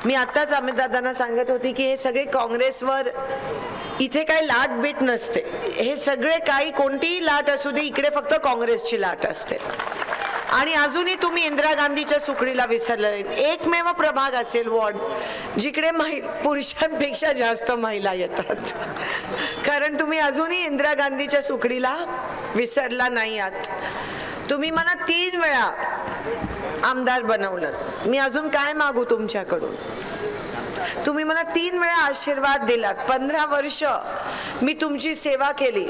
मी आताच अमितदादांना सांगत होती की हे सगळे काँग्रेसवर इथे काही लाट बीट नसते, हे सगळे काही कोणतीही लाट असू दे इकडे फक्त काँग्रेसची लाट असते. आणि अजूनही तुम्ही इंदिरा गांधीच्या सुकडीला विसरले. एकमेव प्रभाग असेल वॉर्ड जिकडे पुरुषांपेक्षा जास्त महिला येतात, कारण तुम्ही अजूनही इंदिरा गांधीच्या सुकडीला विसरला नाही आहात. तुम्ही मला 3 वेळा आमदार बनवलं, मी अजून काय मागू तुमच्याकडून? तुम्ही मला 3 वेळा आशीर्वाद दिलात, 15 वर्ष मी तुमची सेवा केली,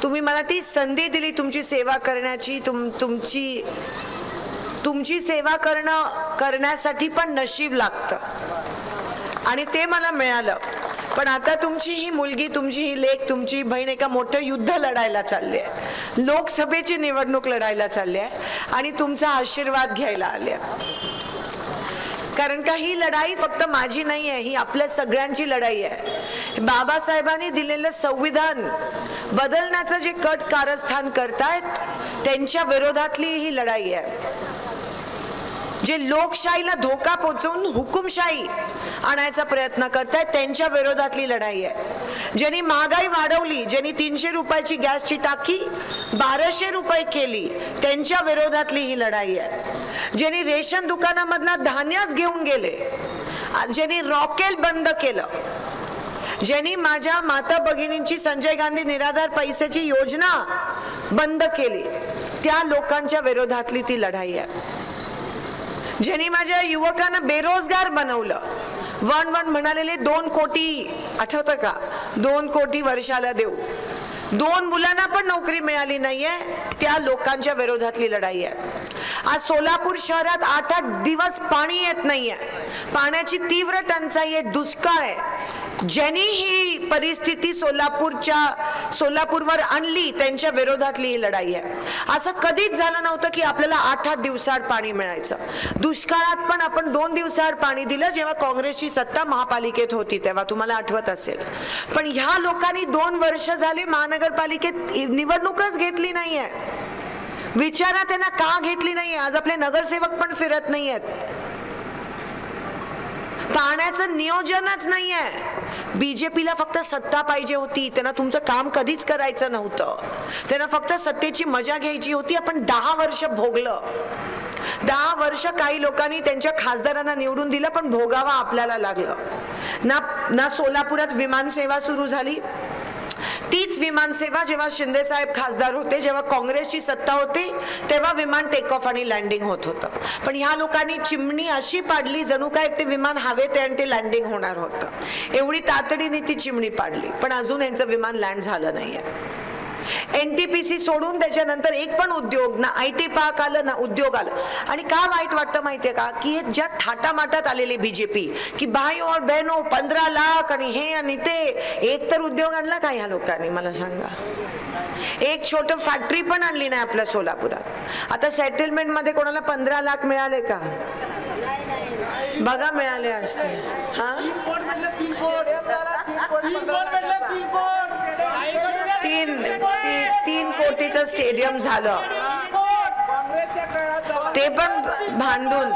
तुम्ही मला ती संधी दिली तुमची सेवा करण्याची. तुमची सेवा करण्यासाठी पण नशीब लागतं आणि ते मला मिळालं. पण आता तुमची ही मुलगी, तुमची ही लेक, तुमची बहीण एका मोठं युद्ध लढायला चालली आहे, लोकसभेची निवडणूक लढायला चालली आहे आणि तुमचा आशीर्वाद घ्यायला आले. कारण का ही लढाई फक्त माझी नाही आहे, ही आपल्या सगळ्यांची लढाई आहे. बाबासाहेबांनी दिलेलं संविधान बदलण्याचं जे कट कारस्थान करतायत त्यांच्या विरोधातली ही लढाई आहे. जे लोकशाहीला धोका पोचवून हुकुमशाही आणायचा प्रयत्न करतायत त्यांच्या विरोधातली लढाई आहे. ज्यांनी महागाई वाढवली, ज्यांनी 300 रुपयाची गॅसची टाकी 1200 रुपये केली त्यांच्या विरोधातली ही लढाई आहे. ज्यांनी रेशन दुकानामधला धान्यच घेऊन गेले, ज्यांनी रॉकेल बंद केलं, ज्यांनी माझ्या माता भगिनींची संजय गांधी निराधार पैशाची योजना बंद केली त्या लोकांच्या विरोधातली ती लढाई आहे. ज्यांनी माझ्या युवकांना बेरोजगार बनवलं, वन म्हणालेले 2 कोटी, आठवतं का? 2 कोटी वर्षाला देऊ, 2 मुलांना पण नोकरी मिळाली नाहीये, त्या लोकांच्या विरोधातली लढाई आहे. आज सोलापूर शहरात 8-8 दिवस पाणी येत नाहीये, पाण्याची तीव्र टंचाई आहे, दुष्काळ आहे. ज्यांनी ही परिस्थिती सोलापूरवर आणली त्यांच्या विरोधातली ही लढाई आहे. असं कधीच झालं नव्हतं की आपल्याला 8-8 दिवसाआड पाणी मिळायचं. दुष्काळात पण आपण 2 दिवसाआड पाणी दिलं जेव्हा काँग्रेसची सत्ता महापालिकेत होती तेव्हा, तुम्हाला आठवत असेल. पण ह्या लोकांनी 2 वर्ष झाले महानगरपालिकेत निवडणूकच घेतली नाहीये. विचारा त्यांना का घेतली नाहीये. आज आपले नगरसेवक पण फिरत नाहीयेत. पाण्याचं नियोजनच नाहीये. बीजेपीला फक्त सत्ता पाहिजे होती, त्यांना तुमचं काम कधीच करायचं नव्हतं, त्यांना फक्त सत्तेची मजा घ्यायची होती. आपण 10 वर्ष भोगलं. 10 वर्ष काही लोकांनी त्यांच्या खासदारांना निवडून दिलं पण भोगावा आपल्याला लागलं. ना सोलापुरात विमानसेवा सुरू झाली. तीच विमानसेवा जेव्हा शिंदे साहेब खासदार होते, जेव्हा काँग्रेसची सत्ता होती तेव्हा विमान टेक ऑफ आणि लँडिंग होत होतं. पण ह्या लोकांनी चिमणी अशी पाडली जणू काय ते विमान हवेत आणि ते लँडिंग होणार होतं. एवढी तातडीने ती चिमणी पाडली पण अजून यांचं विमान लँड झालं नाहीये. NTPC सोडून त्याच्यानंतर एक पण उद्योग ना, IT पार्क आलं ना उद्योग आलं. आणि का वाईट वाटतं माहितीये का की ज्या थाटामाटात आलेली बीजेपी की भाई और बहनो 15 लाख आणि हे आणि ते, एक तर उद्योग आणला का ह्या लोकांनी मला सांगा? एक छोटं फॅक्टरी पण आणली नाही आपल्या सोलापुरात. आता सेटलमेंट मध्ये कोणाला 15 लाख मिळाले का? बघा मिळाले असते. हा 3 कोटीचं स्टेडियम झालं ते पण भांडून.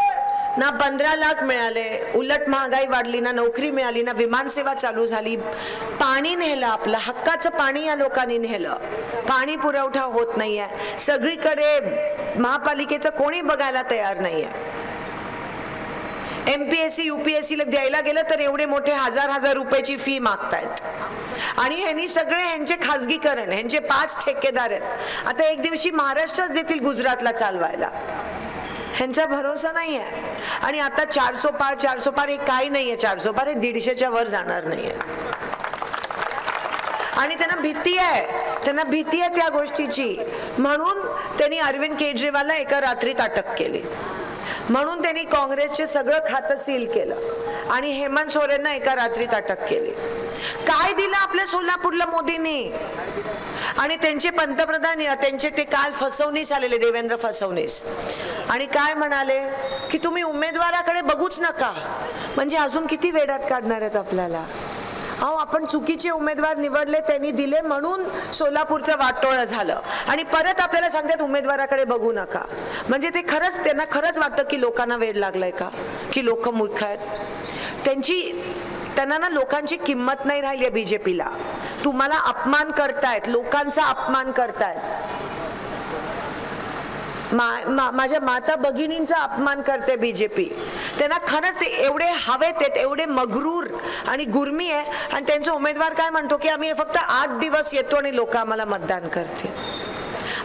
ना 15 लाख मिळाले, उलट महागाई वाढली, ना नोकरी मिळाली, ना विमानसेवा चालू झाली. पाणी नेलं, आपलं हक्काचं पाणी या लोकांनी नेलं. पाणी पुरवठा होत नाहीये सगळीकडे. महापालिकेचं कोणी बघायला तयार नाहीये. MPSC UPSC ला द्यायला गेलं तर एवढे मोठे हजार रुपयाची फी मागतायत. आणि ह्यांनी सगळे ह्यांचे खाजगीकरण, ह्यांचे 5 ठेकेदार आहेत. आता एक दिवशी महाराष्ट्रच देतील गुजरातला चालवायला, ह्यांचा भरोसा नाहीये. आणि आता 400 पार हे काही नाहीये. 400 पार हे 150च्या वर जाणार नाहीये. आणि त्यांना भीती आहे त्या गोष्टीची. म्हणून त्यांनी अरविंद केजरीवालला एका रात्रीत अटक केली. म्हणून त्यांनी काँग्रेसचे सगळं खातं सील केलं आणि हेमंत सोरेनना एका रात्रीत अटक केली. काय दिलं आपल्या सोलापूरला मोदींनी? आणि त्यांचे पंतप्रधान त्यांचे ते काल फसवणीस आलेले देवेंद्र फडणवीस आणि काय म्हणाले की तुम्ही उमेदवाराकडे बघूच नका. म्हणजे अजून किती वेड्यात काढणार आहेत आपल्याला? अहो आपण चुकीचे उमेदवार निवडले, त्यांनी दिले म्हणून सोलापूरचं वाटोळं झालं आणि परत आपल्याला सांगतात उमेदवाराकडे बघू नका. म्हणजे ते खरंच त्यांना खरंच वाटतं की लोकांना वेड लागलाय का, की लोक मूर्ख आहेत. त्यांना ना लोकांची किंमत नाही राहिली आहे. बीजेपीला तुम्हाला अपमान करतायत, लोकांचा अपमान करतायत. माझ्या माता भगिनींचा अपमान करते बीजेपी. त्यांना खरंच ते एवढे हवेत आहेत, एवढे मगरूर आणि गुरमी आहे. आणि त्यांचा उमेदवार काय म्हणतो की आम्ही फक्त 8 दिवस येतो आणि लोक आम्हाला मतदान करते.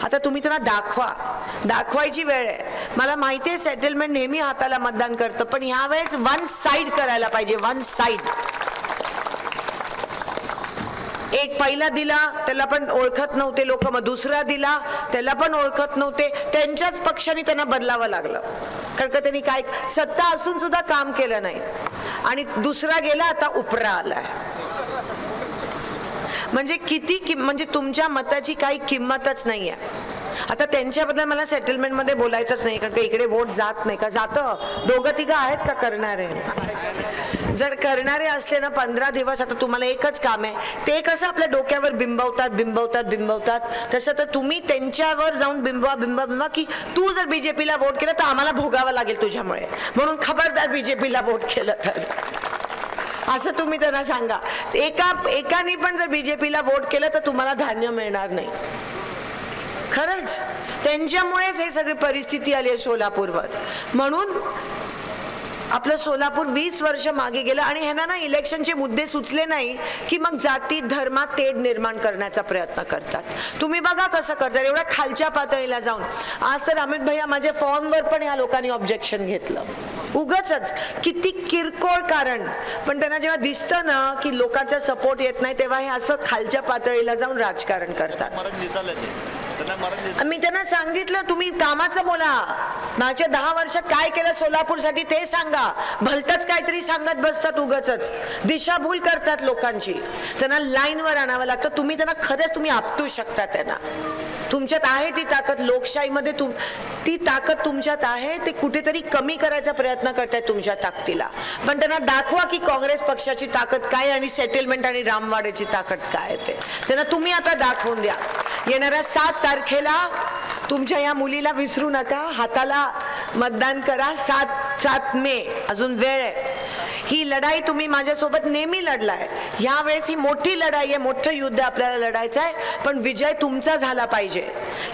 आता तुम्ही त्यांना दाखवायची वेळ आहे. मला माहिती आहे सेटलमेंट नेहमी हाताला मतदान करतं, पण ह्यावेळेस वन साइड करायला पाहिजे. One side. एक पहिला दिला त्याला पण ओळखत नव्हते लोक, मग दुसरा दिला त्याला पण ओळखत नव्हते. त्यांच्याच पक्षाने त्यांना बदलावं लागलं, कारण का त्यांनी काय सत्ता असून सुद्धा काम केलं नाही. आणि दुसरा गेला, आता उपरा आलाय. म्हणजे किती म्हणजे तुमच्या मताची काही किंमतच नाही आहे. आता त्यांच्याबद्दल मला सेटलमेंटमध्ये बोलायचंच नाही, कारण का इकडे वोट जात नाही का. जातं 2-3 आहेत का करणारे. जर करणारे असले ना 15 दिवस, आता तुम्हाला एकच काम आहे, ते कसं आपल्या डोक्यावर बिंबवतात तसं तर तुम्ही त्यांच्यावर जाऊन बिंबवा की तू जर बीजेपीला वोट केलं तर आम्हाला भोगावं लागेल तुझ्यामुळे, म्हणून खबरदार बीजेपीला वोट केलं तर, असं तुम्ही त्यांना सांगा. एकाने पण जर बीजेपीला वोट केलं तर तुम्हाला धान्य मिळणार नाही. खरंच त्यांच्यामुळेच हे सगळी परिस्थिती आली आहे सोलापूरवर. म्हणून आपलं सोलापूर 20 वर्ष मागे गेलं आणि ह्यांना ना इलेक्शनचे मुद्दे सुचले नाही की मग जाती धर्मात तेढ निर्माण करण्याचा प्रयत्न करतात. तुम्ही बघा कसं करतात एवढ्या खालच्या पातळीला जाऊन. आज तर अमित भैया माझ्या फॉर्मवर पण या लोकांनी ऑब्जेक्शन घेतलं. उगाचच किती किरकोळ कारण, पण त्यांना जेव्हा दिसतं ना की लोकांचा सपोर्ट येत नाही तेव्हा हे असं खालच्या पातळीला जाऊन राजकारण करतात. मी त्यांना सांगितलं तुम्ही कामाचं बोला, मागच्या 10 वर्षात काय केलं सोलापूरसाठी ते सांगा. भलतच काहीतरी सांगत बसतात, उगाचच दिशाभूल करतात लोकांची. त्यांना लाईनवर आणावं लागतं. तुम्ही त्यांना खरंच तुम्ही आपटू शकता. त्यांना तुमच्यात आहे ती ताकद, लोकशाहीमध्ये ती ताकद तुमच्यात आहे. ते कुठेतरी कमी करायचा प्रयत्न करतायत तुमच्या ताकदीला. पण त्यांना दाखवा की काँग्रेस पक्षाची ताकद काय आणि सेटलमेंट आणि रामवाड्याची ताकद काय ते त्यांना तुम्ही आता दाखवून द्या. येणाऱ्या 7 तारखेला तुमच्या या मुलीला विसरू नका, हाताला मतदान करा. 7 मे अजून वेळ आहे. ही लढाई तुम्ही माझ्यासोबत नेहमी लढलाय. यावेळेस ही मोठी लढाई आहे, मोठं युद्ध आपल्याला लढायचं आहे. पण विजय तुमचा झाला पाहिजे,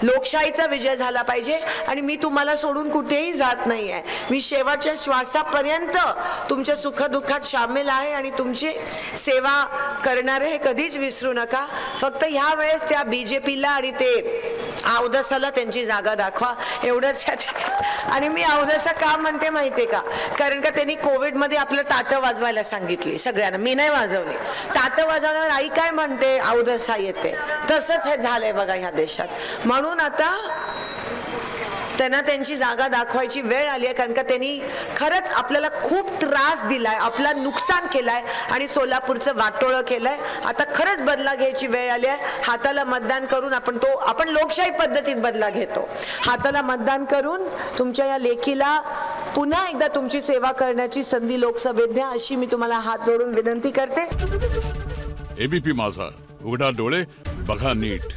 लोकशाहीचा विजय झाला पाहिजे. आणि मी तुम्हाला सोडून कुठेही जात नाही आहे. मी शेवटच्या श्वासापर्यंत तुमच्या सुखदुःखात सामील आहे आणि तुमची सेवा करणारे हे कधीच विसरू नका. फक्त ह्या वेळेस त्या बीजेपीला आणि ते अवधसाला त्यांची जागा दाखवा, एवढंच. आणि मी अवधसा का म्हणते माहितीये का, कारण का त्यांनी कोविडमध्ये आपलं ताटं वाजवायला सांगितली सगळ्यांना. मी नाही वाजवली. ताटं वाजवण्यावर आई काय म्हणते, अवधसा येते. तसंच हे झालंय बघा ह्या देशात. म्हणून आता त्यांना त्यांची जागा दाखवायची वेळ आली आहे, कारण का त्यांनी खरंच आपल्याला खूप त्रास दिलाय, आपलं नुकसान केलंय आणि सोलापूरचं वाटोळं केलंय. आता खरंच बदला घ्यायची वेळ आली आहे. हाताला मतदान करून आपण लोकशाही पद्धतीत बदला घेतो. हाताला मतदान करून तुमच्या या लेखीला पुन्हा एकदा तुमची सेवा करण्याची संधी लोकसभेत द्या, अशी मी तुम्हाला हात जोडून विनंती करते. एबीपी माझा, उघडा डोळे बघा नीट.